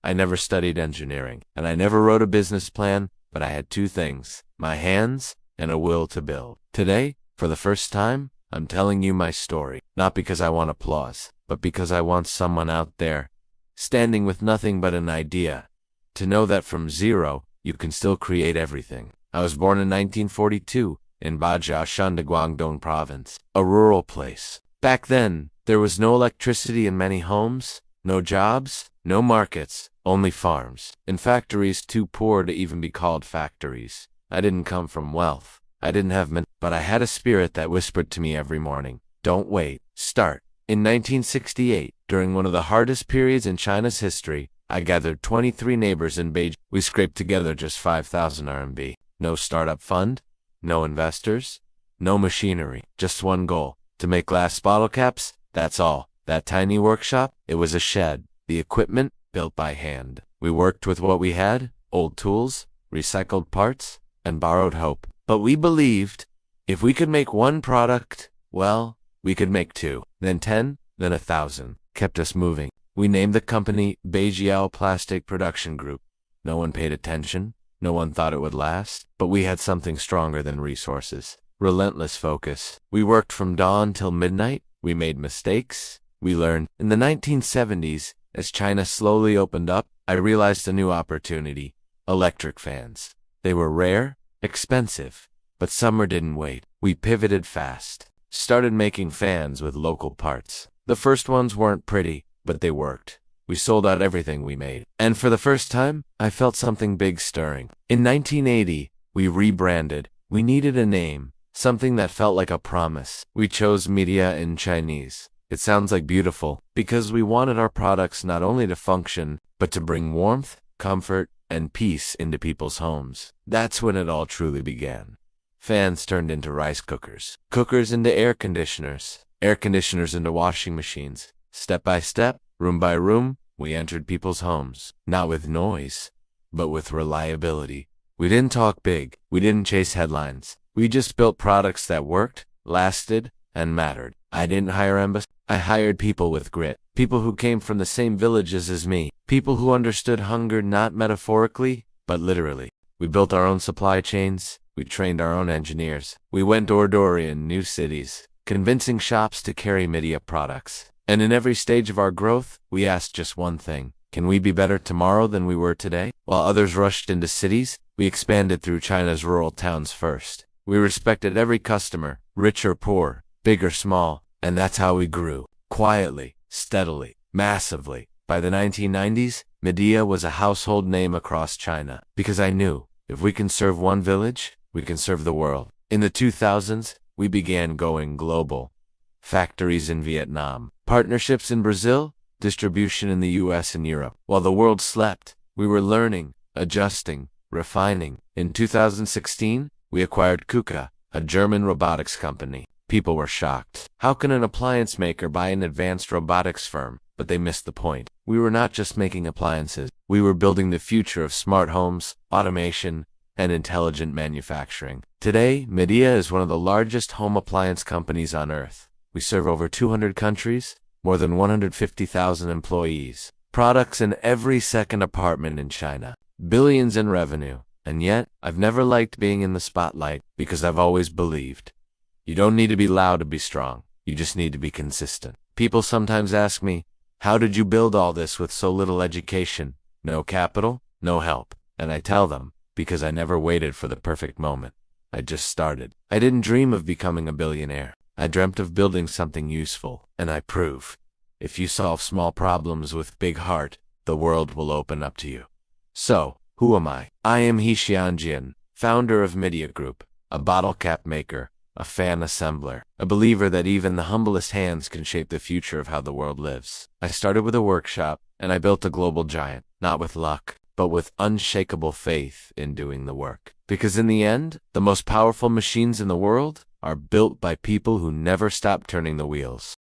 I never studied engineering, and I never wrote a business plan, but I had two things: my hands and a will to build. Today, for the first time, I'm telling you my story, not because I want applause, but because I want someone out there, standing with nothing but an idea, to know that from zero, you can still create everything. I was born in 1942 in Bajiaoshan, Guangdong province, a rural place. Back then, there was no electricity in many homes, no jobs, no markets, only farms, and factories too poor to even be called factories. I didn't come from wealth. I didn't have money, but I had a spirit that whispered to me every morning, "Don't wait, start." In 1968, during one of the hardest periods in China's history, I gathered 23 neighbors in Beijing. We scraped together just 5,000 RMB. No startup fund, no investors, no machinery, just one goal: to make glass bottle caps. That's all. That tiny workshop, it was a shed. The equipment, built by hand. We worked with what we had: old tools, recycled parts, and borrowed hope. But we believed, if we could make one product, well, we could make two, then 10, then 1,000. Kept us moving. We named the company Beijiao Plastic Production Group. No one paid attention. No one thought it would last. But we had something stronger than resources. Relentless focus. We worked from dawn till midnight. We made mistakes. We learned. In the 1970s, as China slowly opened up, I realized a new opportunity: electric fans. They were rare, expensive, but summer didn't wait. We pivoted fast. Started making fans with local parts. The first ones weren't pretty, but they worked. We sold out everything we made. And for the first time, I felt something big stirring. In 1980, we rebranded. We needed a name, something that felt like a promise. We chose media in Chinese. It sounds like beautiful, because we wanted our products not only to function, but to bring warmth, comfort, and peace into people's homes. That's when it all truly began. Fans turned into rice cookers, cookers into air conditioners into washing machines. Step by step, room by room, we entered people's homes, not with noise, but with reliability. We didn't talk big. We didn't chase headlines. We just built products that worked, lasted, and mattered. I didn't hire embassies. I hired people with grit, people who came from the same villages as me, people who understood hunger not metaphorically, but literally. We built our own supply chains. We trained our own engineers. We went door-to-door in new cities, convincing shops to carry media products. And in every stage of our growth, we asked just one thing: can we be better tomorrow than we were today? While others rushed into cities, we expanded through China's rural towns first. We respected every customer, rich or poor, big or small, and that's how we grew. Quietly, steadily, massively. By the 1990s, media was a household name across China, because I knew, if we can serve one village, we can serve the world. In the 2000s, we began going global. Factories in Vietnam, partnerships in Brazil, distribution in the US and Europe. While the world slept, we were learning, adjusting, refining. In 2016, we acquired KUKA, a German robotics company. People were shocked. How can an appliance maker buy an advanced robotics firm? But they missed the point. We were not just making appliances. We were building the future of smart homes, automation, and intelligent manufacturing. Today, Midea is one of the largest home appliance companies on earth. We serve over 200 countries, more than 150,000 employees, products in every second apartment in China, billions in revenue. And yet, I've never liked being in the spotlight, because I've always believed you don't need to be loud to be strong. You just need to be consistent. People sometimes ask me, how did you build all this with so little education? No capital, no help. And I tell them, because I never waited for the perfect moment. I just started. I didn't dream of becoming a billionaire. I dreamt of building something useful. And I prove, if you solve small problems with big heart, the world will open up to you. So, who am I? I am Xiangjian, founder of Media Group, a bottle cap maker, a fan assembler, a believer that even the humblest hands can shape the future of how the world lives. I started with a workshop, and I built a global giant, not with luck, but with unshakable faith in doing the work. Because in the end, the most powerful machines in the world are built by people who never stop turning the wheels.